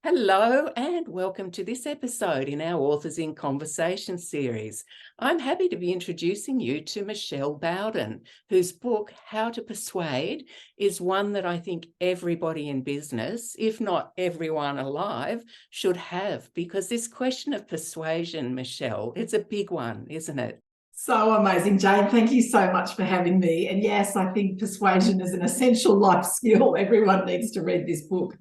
Hello and welcome to this episode in our Authors in Conversation series. I'm happy to be introducing you to Michelle Bowden, whose book, How to Persuade, is one that I think everybody in business, if not everyone alive, should have, because this question of persuasion, Michelle, it's a big one, isn't it? So amazing, Jane. Thank you so much for having me. And yes, I think persuasion is an essential life skill. Everyone needs to read this book.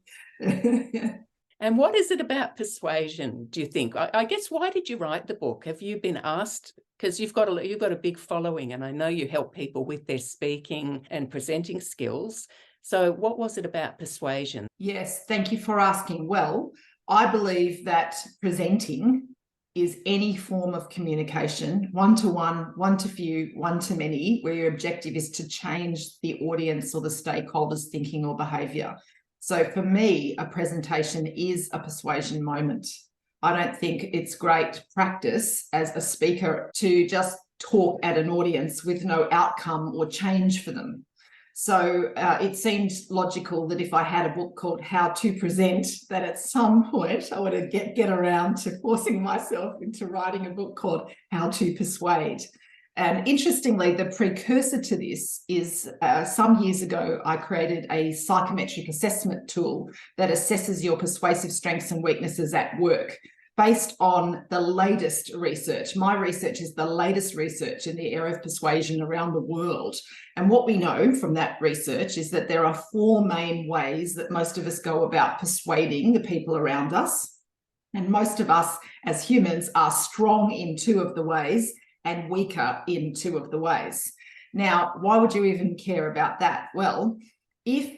And what is it about persuasion, do you think? I guess, why did you write the book? Have you been asked? Because you've got a big following, and I know you help people with their speaking and presenting skills. So what was it about persuasion? Yes, thank you for asking. Well, I believe that presenting is any form of communication, one-to-one, one-to-few, one-to-many, where your objective is to change the audience or the stakeholders' thinking or behaviour. So for me, a presentation is a persuasion moment. I don't think it's great practice as a speaker to just talk at an audience with no outcome or change for them. So it seemed logical that if I had a book called How to Present, that at some point I would get around to forcing myself into writing a book called How to Persuade. And interestingly, the precursor to this is some years ago, I created a psychometric assessment tool that assesses your persuasive strengths and weaknesses at work based on the latest research. My research is the latest research in the area of persuasion around the world. And what we know from that research is that there are four main ways that most of us go about persuading the people around us. And most of us as humans are strong in two of the ways and weaker in two of the ways. Now, why would you even care about that? Well, if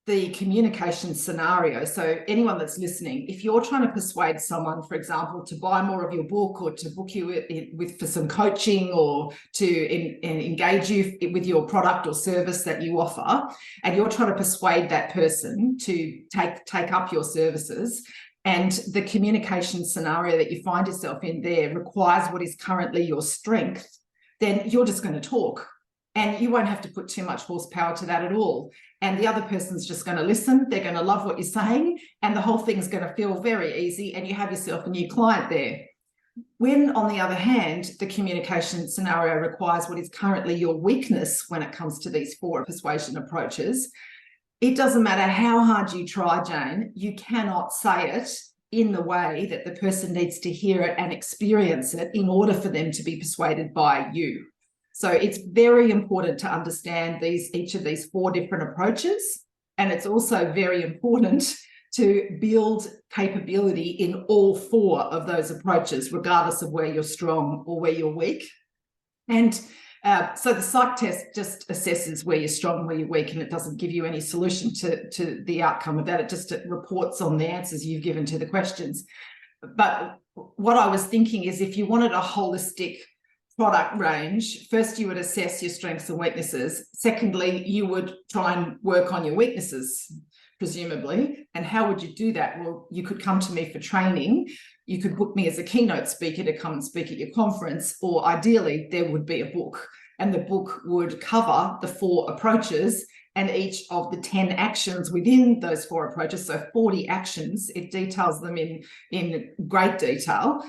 the communication scenario, so anyone that's listening, if you're trying to persuade someone, for example, to buy more of your book or to book you for some coaching or to engage you with your product or service that you offer, and you're trying to persuade that person to take up your services, and the communication scenario that you find yourself in there requires what is currently your strength, then you're just going to talk. And you won't have to put too much horsepower to that at all. And the other person's just going to listen. They're going to love what you're saying. And the whole thing's going to feel very easy. And you have yourself a new client there. When, on the other hand, the communication scenario requires what is currently your weakness when it comes to these four persuasion approaches, it doesn't matter how hard you try, Jane, you cannot say it in the way that the person needs to hear it and experience it in order for them to be persuaded by you. So it's very important to understand each of these four different approaches. And it's also very important to build capability in all four of those approaches, regardless of where you're strong or where you're weak. And so the psych test just assesses where you're strong and where you're weak, and it doesn't give you any solution to the outcome of that. It just reports on the answers you've given to the questions. But what I was thinking is, if you wanted a holistic product range, first you would assess your strengths and weaknesses. Secondly, you would try and work on your weaknesses, presumably. And how would you do that? Well, you could come to me for training. You could book me as a keynote speaker to come and speak at your conference, or ideally there would be a book, and the book would cover the four approaches and each of the 10 actions within those four approaches. So 40 actions. It details them in great detail.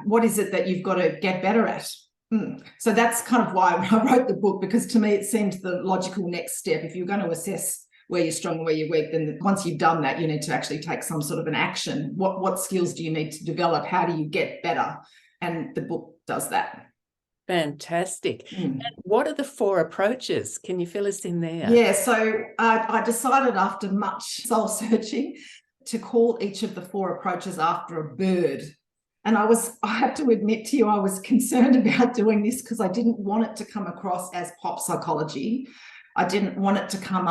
What is it that you've got to get better at? So that's kind of why I wrote the book, because to me it seemed the logical next step. If you're going to assess where you're strong and where you're weak, then once you've done that, you need to actually take some sort of an action. What skills do you need to develop? How do you get better? And the book does that. Fantastic. And what are the four approaches? Can you fill us in there? Yeah, so I decided after much soul searching to call each of the four approaches after a bird. And I have to admit to you, I was concerned about doing this because I didn't want it to come across as pop psychology. I didn't want it to come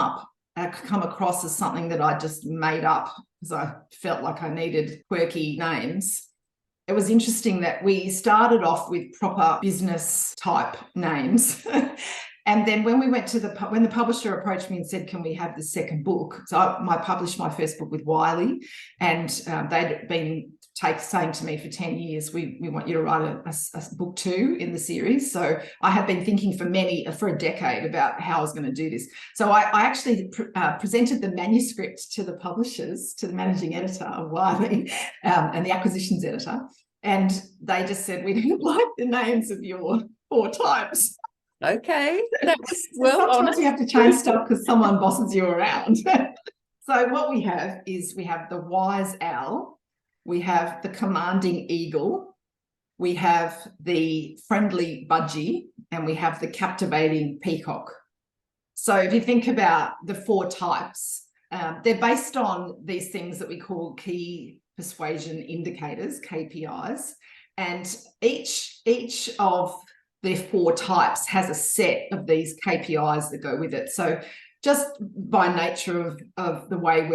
across as something that I just made up, because I felt like I needed quirky names. It was interesting that we started off with proper business type names. And then when we went to when the publisher approached me and said, can we have the second book? So I published my first book with Wiley, and they'd been saying to me for 10 years, we want you to write a book 2 in the series. So I have been thinking for a decade about how I was going to do this. So I actually presented the manuscript to the publishers, to the managing editor of Wiley, and the acquisitions editor. And they just said, we don't like the names of your 4 types. Okay. That was well Sometimes you have to change stuff because someone bosses you around. So what we have is we have the wise owl, we have the commanding eagle, we have the friendly budgie, and we have the captivating peacock. So if you think about the 4 types, they're based on these things that we call key persuasion indicators, KPIs, and each of the 4 types has a set of these KPIs that go with it. So just by nature of the way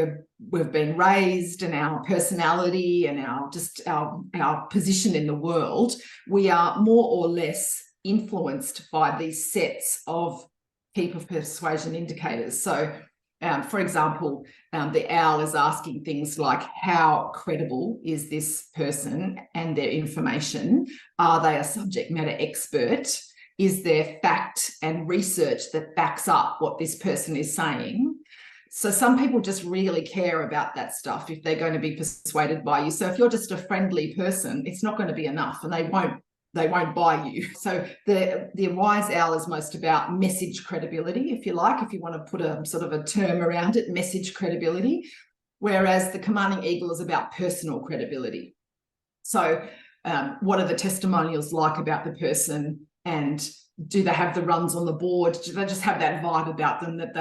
we've been raised and our personality and our position in the world, we are more or less influenced by these sets of key persuasion indicators. So for example, the owl is asking things like, how credible is this person and their information? Are they a subject matter expert? Is there fact and research that backs up what this person is saying? So some people just really care about that stuff if they're going to be persuaded by you. So if you're just a friendly person, it's not going to be enough, and they won't buy you. So the wise owl is most about message credibility, if you like, if you want to put a sort of a term around it, message credibility, whereas the commanding eagle is about personal credibility. So what are the testimonials like about the person, and do they have the runs on the board? Do they just have that vibe about them that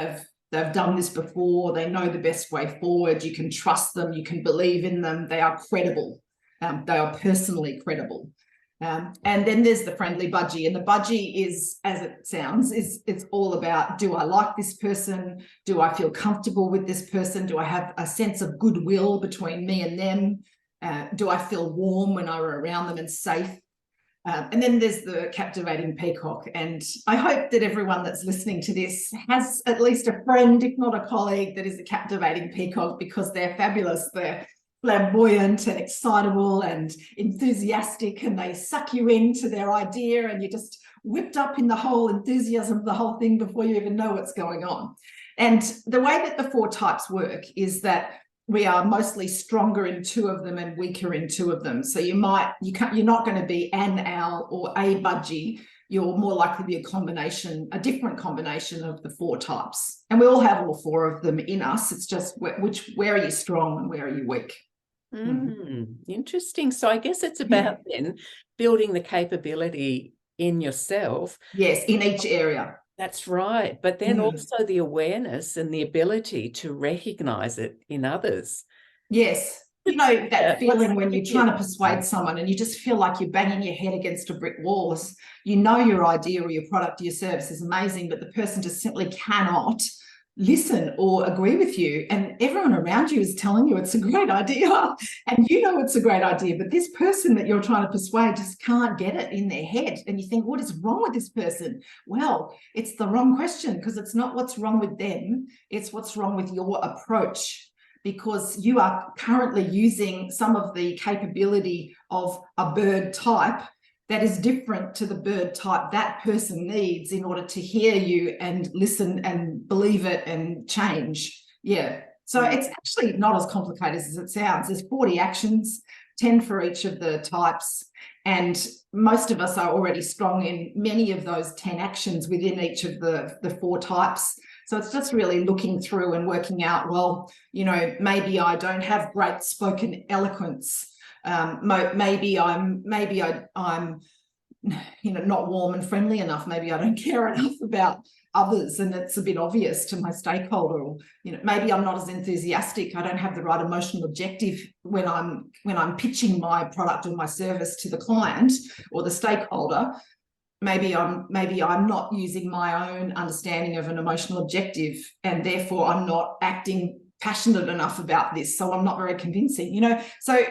they've done this before, they know the best way forward, you can trust them, you can believe in them, they are credible, they are personally credible. And then there's the friendly budgie, and the budgie is, as it sounds, it's all about, do I like this person? Do I feel comfortable with this person? Do I have a sense of goodwill between me and them? Do I feel warm when I'm around them and safe? And then there's the captivating peacock. And I hope that everyone that's listening to this has at least a friend, if not a colleague, that is a captivating peacock, because they're fabulous. They're flamboyant and excitable and enthusiastic, and they suck you into their idea, and you're just whipped up in the whole enthusiasm of the whole thing before you even know what's going on. And the way that the 4 types work is that we are mostly stronger in 2 of them and weaker in 2 of them. So you're not going to be an owl or a budgie. You're more likely to be a different combination of the 4 types. And we all have all 4 of them in us. It's just where are you strong and where are you weak? Interesting. So I guess it's about then building the capability in yourself. Yes, in each area. That's right. But then also the awareness and the ability to recognize it in others. Yes. You know, that feeling when you're trying to persuade someone and you just feel like you're banging your head against a brick wall. You know your idea or your product or your service is amazing, but the person just simply cannot listen or agree with you, and everyone around you is telling you it's a great idea, and you know it's a great idea, but this person that you're trying to persuade just can't get it in their head, and you think, what is wrong with this person? Well, it's the wrong question, because it's not what's wrong with them, it's what's wrong with your approach, because you are currently using some of the capability of a bird type that is different to the bird type that person needs in order to hear you and listen and believe it and change. Yeah. So it's actually not as complicated as it sounds. There's 40 actions, 10 for each of the types. And most of us are already strong in many of those 10 actions within each of the 4 types. So it's just really looking through and working out, well, you know, maybe I don't have great spoken eloquence. Maybe I'm you know, not warm and friendly enough. Maybe I don't care enough about others, and it's a bit obvious to my stakeholder. Or, you know, maybe I'm not as enthusiastic. I don't have the right emotional objective when I'm pitching my product or my service to the client or the stakeholder. Maybe I'm not using my own understanding of an emotional objective, and therefore I'm not acting passionate enough about this. So I'm not very convincing, you know. So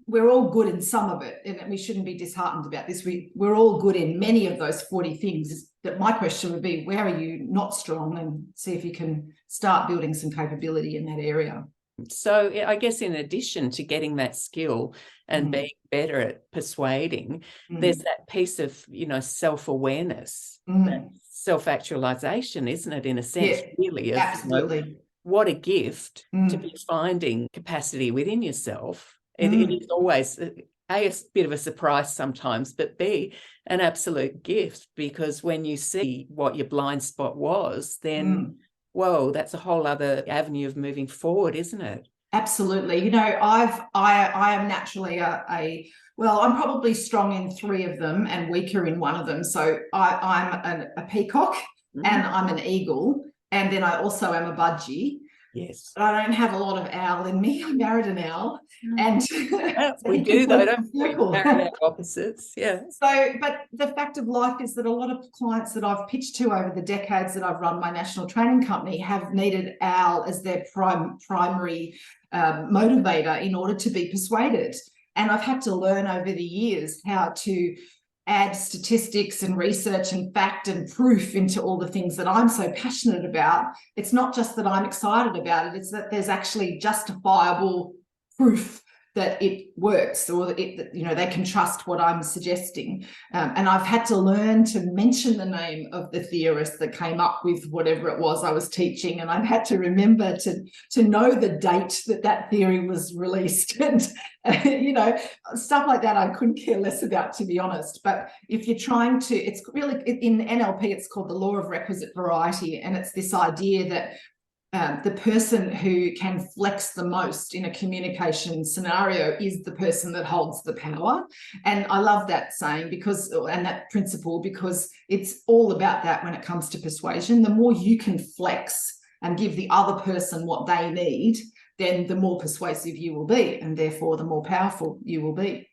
we're all good in some of it, and we shouldn't be disheartened about this. We're all good in many of those 40 things. That my question would be, where are you not strong, and see if you can start building some capability in that area. So I guess in addition to getting that skill and being better at persuading, there's that piece of, self-awareness, that self-actualization, isn't it, in a sense, really, of absolutely. What a gift to be finding capacity within yourself. It is always a bit of a surprise sometimes, but B, an absolute gift, because when you see what your blind spot was, then whoa, that's a whole other avenue of moving forward, isn't it? Absolutely. I am naturally well, I'm probably strong in 3 of them and weaker in 1 of them. So I'm a peacock and I'm an eagle. And then I also am a budgie. Yes. But I don't have a lot of owl in me. I married an owl. And we do, though, don't we? Marry our opposites. Yeah. So, but the fact of life is that a lot of clients that I've pitched to over the decades that I've run my national training company have needed owl as their primary motivator in order to be persuaded. And I've had to learn over the years how to add statistics and research and fact and proof into all the things that I'm so passionate about. It's not just that I'm excited about it, it's that there's actually justifiable proof that it works, or that they can trust what I'm suggesting. And I've had to learn to mention the name of the theorist that came up with whatever it was I was teaching. And I've had to remember to know the date that theory was released. And, stuff like that I couldn't care less about, to be honest. But if you're trying to, it's really, in NLP, it's called the law of requisite variety. And it's this idea that the person who can flex the most in a communication scenario is the person that holds the power. And I love that saying and that principle, because it's all about that when it comes to persuasion. The more you can flex and give the other person what they need, then the more persuasive you will be, and therefore the more powerful you will be.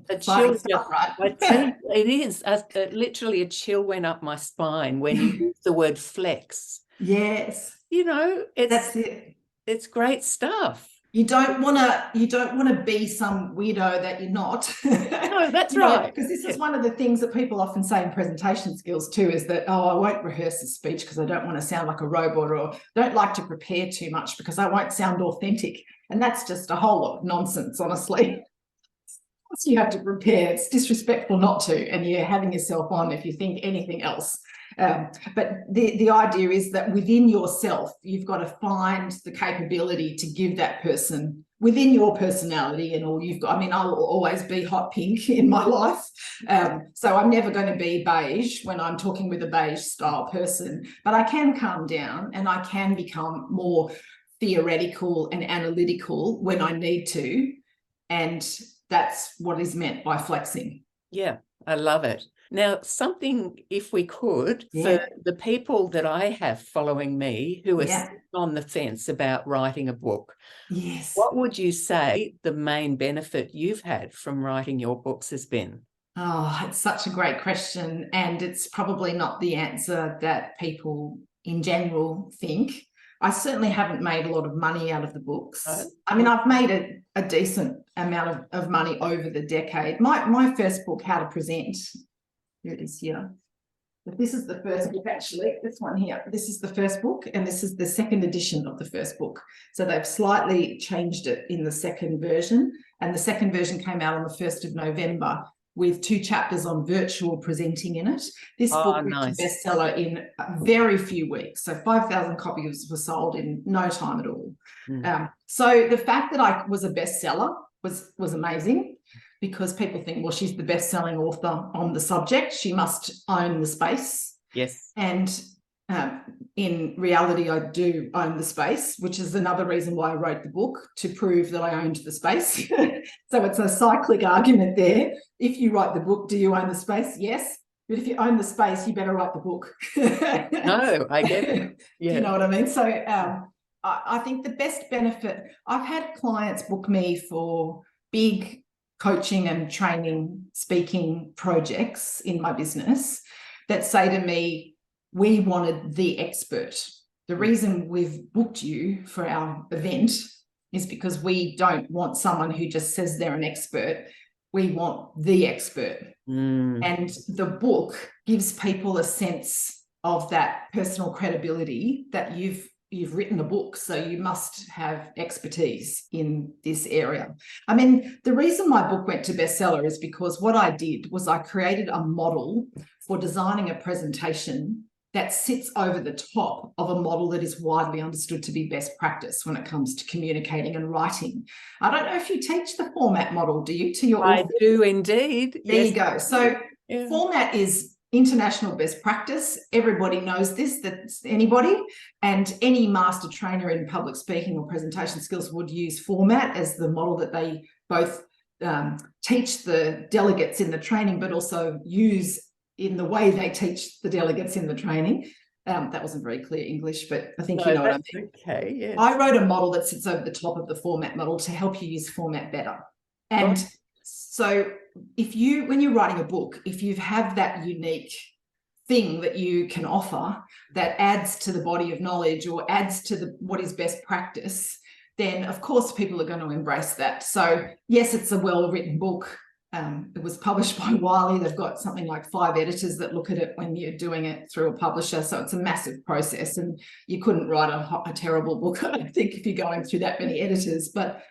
A chill, right? I tell you, it is literally a chill went up my spine when you use the word flex. Yes. That's it. It's great stuff. You don't want to be some weirdo that you're not. No, that's right. Because this is one of the things that people often say in presentation skills too, is that, I won't rehearse a speech because I don't want to sound like a robot, or don't like to prepare too much because I won't sound authentic. And that's just a whole lot of nonsense, honestly. Once you have to prepare, it's disrespectful not to, and you're having yourself on if you think anything else. But the idea is that within yourself, you've got to find the capability to give that person within your personality and all you've got. I mean, I'll always be hot pink in my life. So I'm never going to be beige when I'm talking with a beige style person, but I can calm down and I can become more theoretical and analytical when I need to. And that's what is meant by flexing. Yeah, I love it. Now, something, if we could, for the people that I have following me who are on the fence about writing a book, what would you say the main benefit you've had from writing your books has been? Oh, it's such a great question. And it's probably not the answer that people in general think. I certainly haven't made a lot of money out of the books. I mean, I've made a decent amount of money over the decade. My first book, How to Present, here it is here. But this is the first book, actually, this one here. This is the first book, and this is the second edition of the first book. So they've slightly changed it in the second version, and the second version came out on the 1st of November with 2 chapters on virtual presenting in it. This book was a bestseller in very few weeks. So 5,000 copies were sold in no time at all. So the fact that I was a bestseller was amazing, because people think, well, she's the best-selling author on the subject. She must own the space. Yes. And in reality, I do own the space, which is another reason why I wrote the book, to prove that I owned the space. So it's a cyclic argument there. If you write the book, do you own the space? Yes. But if you own the space, you better write the book. No, I get it. Yeah. Do you know what I mean? So I think the best benefit, I've had clients book me for big coaching and training, speaking projects in my business that say to me, we wanted the expert. The reason we've booked you for our event is because we don't want someone who just says they're an expert. We want the expert. And the book gives people a sense of that personal credibility that you've you've written a book, so you must have expertise in this area. I mean, the reason my book went to bestseller is because what I did was I created a model for designing a presentation that sits over the top of a model that is widely understood to be best practice when it comes to communicating and writing. I don't know if you teach the format model, do you, to your I authors? do indeed. There you go. So yeah. Format is international best practice. Everybody knows this, that's anybody, and any master trainer in public speaking or presentation skills would use format as the model that they both teach the delegates in the training, but also use in the way they teach the delegates in the training. That wasn't very clear English, but I think you know what I mean. Okay, yes. I wrote a model that sits over the top of the format model to help you use format better. And so when you're writing a book, if you have that unique thing that you can offer that adds to the body of knowledge or adds to what is best practice, then of course people are going to embrace that. So yes, it's a well-written book. It was published by Wiley. They've got something like 5 editors that look at it when you're doing it through a publisher. So it's a massive process, and you couldn't write a terrible book, I don't think, if you're going through that many editors. But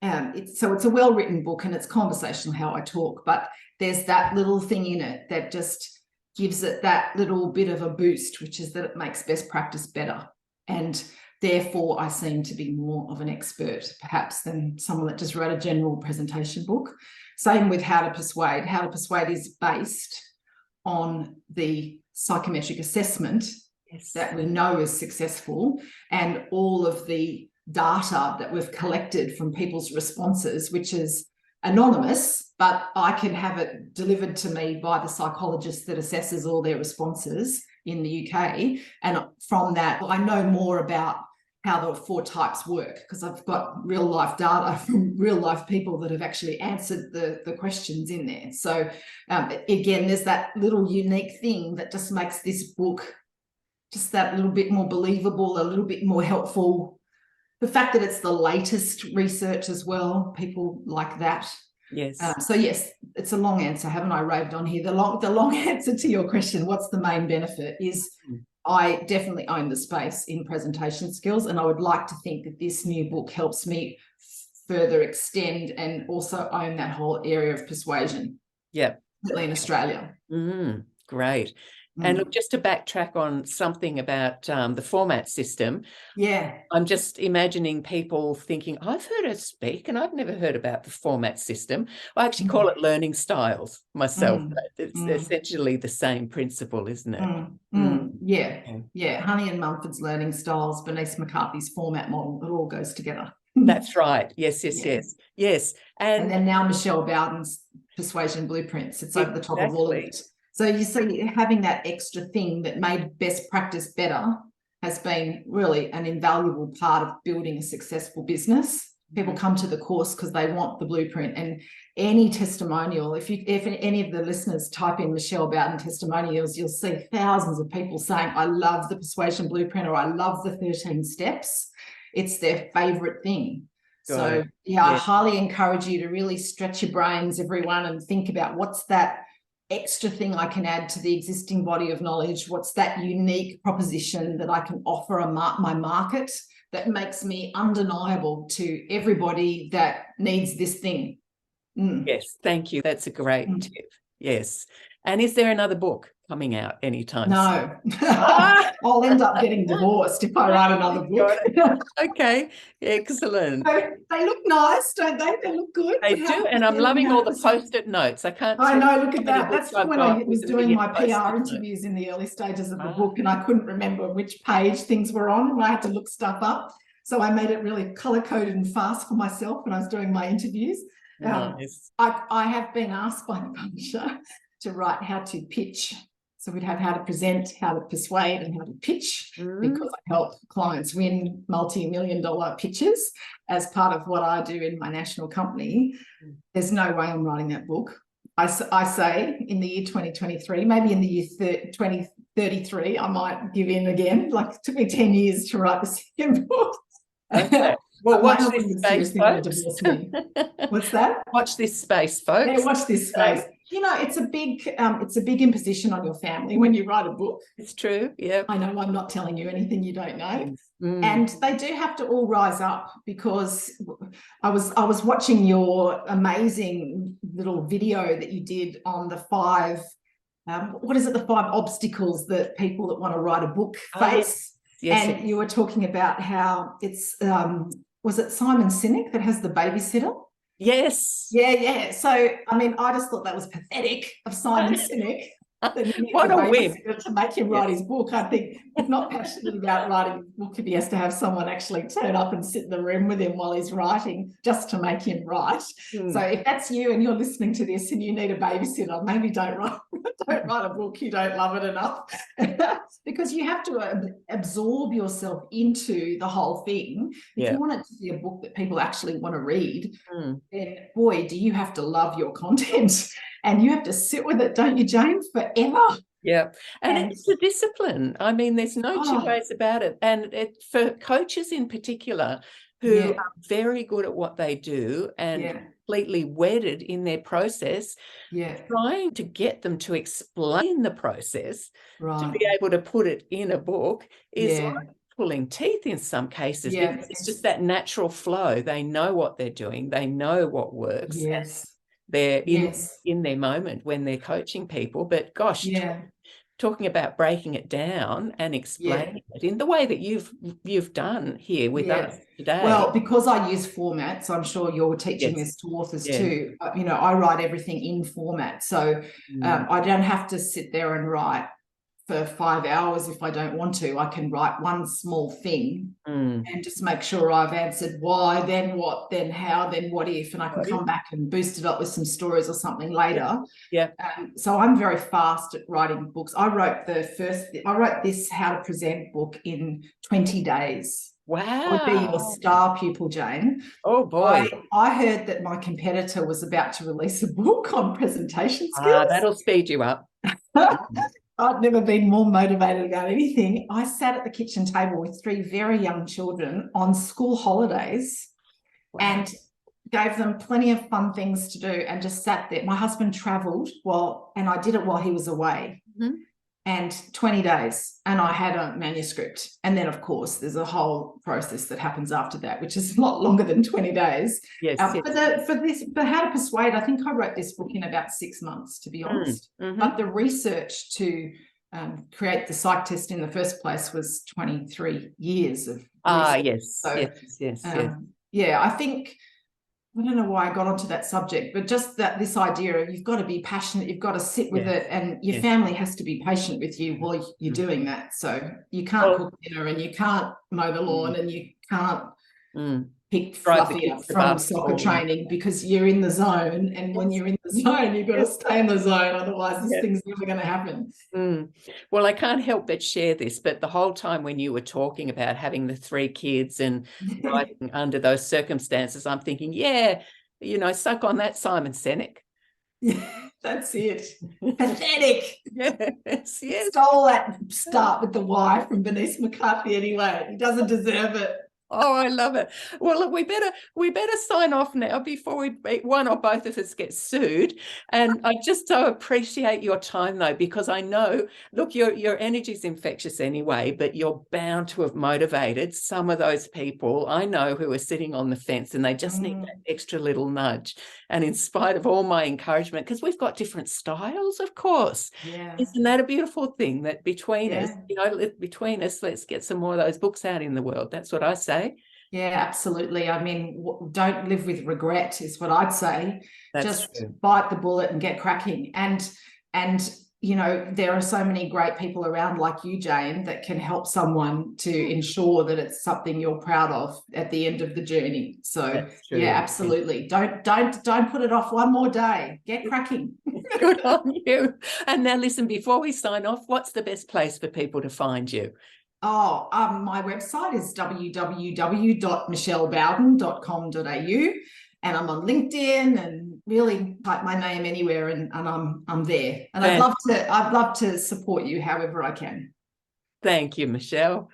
it's a well-written book, and it's conversational how I talk. But there's that little thing in it that just gives it that little bit of a boost, which is that it makes best practice better. And therefore, I seem to be more of an expert, perhaps, than someone that just wrote a general presentation book. Same with How to Persuade. How to Persuade is based on the psychometric assessment that we know is successful, and all of the data that we've collected from people's responses, which is anonymous, but I can have it delivered to me by the psychologist that assesses all their responses in the UK. And from that, I know more about how the 4 types work, because I've got real life data from real life people that have actually answered the questions in there. So again, there's that little unique thing that just makes this book just that little bit more believable, a little bit more helpful. The fact that it's the latest research as well, people like that. Yes. So yes, it's a long answer, haven't I raved on here? The long answer to your question, what's the main benefit, is I definitely own the space in presentation skills, and I would like to think that this new book helps me further extend and also own that whole area of persuasion. Yeah. In Australia. Great. And look, just to backtrack on something about the format system. Yeah. I'm just imagining people thinking, I've heard her speak and I've never heard about the format system. I actually call it learning styles myself. It's essentially the same principle, isn't it? Yeah. Honey and Mumford's learning styles, Bernice McCarthy's format model, it all goes together. That's right. Yes. And then now Michelle Bowden's persuasion blueprints. It's over the top of all of it. So you see, having that extra thing that made best practice better has been really an invaluable part of building a successful business. People come to the course because they want the blueprint, and any testimonial, if any of the listeners type in Michelle Bowden testimonials, you'll see thousands of people saying, I love the persuasion blueprint, or I love the 13 steps. It's their favorite thing. So I highly encourage you to really stretch your brains, everyone, and think about what's that extra thing I can add to the existing body of knowledge. What's that unique proposition that I can offer my market that makes me undeniable to everybody that needs this thing? Yes, thank you. That's a great tip. Yes. And is there another book coming out anytime soon? No. I'll end up getting divorced if I write another book. Okay, excellent. They look nice, don't they? They look good. They do, and I'm loving all the post-it notes. I know, look at that. That's when I was doing my PR interviews in the early stages of the book, and I couldn't remember which page things were on, and I had to look stuff up. So I made it really color-coded and fast for myself when I was doing my interviews. Nice. I have been asked by the publisher to write how to pitch. So we'd have how to present, how to persuade, and how to pitch, because I help clients win multi-million-dollar pitches as part of what I do in my national company. There's no way I'm writing that book. I say in the year 2023, maybe in the year 2033, I might give in again. Like, it took me 10 years to write the second book. Okay. Well, watch this space, folks. What's that? Watch this space, folks. Yeah, watch this space. it's a big imposition on your family when you write a book. It's true. Yeah. I know I'm not telling you anything you don't know. Mm. And they do have to all rise up, because I was watching your amazing little video that you did on the 5 the 5 obstacles that people that want to write a book face. Yes. And you were talking about how it's was it Simon Sinek that has the babysitter? Yes. Yeah. So I mean, I just thought that was pathetic of Simon Sinek. What a win to make him write his book. I think he's not passionate about writing his book if he has to have someone actually turn up and sit in the room with him while he's writing just to make him write. So if that's you and you're listening to this and you need a babysitter, maybe don't write a book. You don't love it enough. Because you have to absorb yourself into the whole thing. If you want it to be a book that people actually want to read, then boy, do you have to love your content. And you have to sit with it, don't you, Jane, forever? Yeah. And it's a discipline. I mean, there's no two ways about it. And for coaches in particular who are very good at what they do and completely wedded in their process, trying to get them to explain the process, to be able to put it in a book is like pulling teeth in some cases, because it's just that natural flow. They know what they're doing. They know what works. They're in their moment when they're coaching people. But gosh, talking about breaking it down and explaining it in the way that you've done here with us today. Well, because I use formats, I'm sure you're teaching this to authors too. I write everything in format. So I don't have to sit there and write for 5 hours if I don't want to. I can write one small thing and just make sure I've answered why, then what, then how, then what if, and I can come back and boost it up with some stories or something later. So I'm very fast at writing books. I wrote this How to Present book in 20 days. Wow. I would be your star pupil, Jane. Oh boy. I heard that my competitor was about to release a book on presentation skills. That'll speed you up. I'd never been more motivated about anything. I sat at the kitchen table with 3 very young children on school holidays and gave them plenty of fun things to do and just sat there. My husband travelled and I did it while he was away. And 20 days, and I had a manuscript. And then, of course, there's a whole process that happens after that, which is a lot longer than 20 days. For How to Persuade, I think I wrote this book in about 6 months, to be honest. But the research to create the psych test in the first place was 23 years of research. Yes. I think, I don't know why I got onto that subject, but just this idea of you've got to be passionate, you've got to sit with it, and your family has to be patient with you while you're doing that. So you can't cook dinner, and you can't mow the lawn, and you can't pick Fluffy up from soccer training, because you're in the zone, and when you're in the zone, you've got to stay in the zone, otherwise this thing's never going to happen. Well, I can't help but share this, but the whole time when you were talking about having the 3 kids and writing under those circumstances, I'm thinking, suck on that, Simon Sinek. That's it. Pathetic. Yes. Stole that start with the Y from Bernice McCarthy anyway. He doesn't deserve it. Oh, I love it. Well, look, we better sign off now before one or both of us get sued. And I just so appreciate your time, though, because I know, look, your energy is infectious anyway, but you're bound to have motivated some of those people I know who are sitting on the fence, and they just need that extra little nudge. And in spite of all my encouragement, because we've got different styles, of course. Isn't that a beautiful thing that between us, let's get some more of those books out in the world. That's what I say. Yeah, absolutely. I mean, don't live with regret is what I'd say. That's just bite the bullet and get cracking. And there are so many great people around like you, Jane, that can help someone to ensure that it's something you're proud of at the end of the journey. So absolutely. Don't put it off one more day. Get cracking. Good on you. And now listen, before we sign off, what's the best place for people to find you? My website is www.michellebowden.com.au, and I'm on LinkedIn, and really type my name anywhere and I'm there. And I'd love to support you however I can. Thank you, Michelle.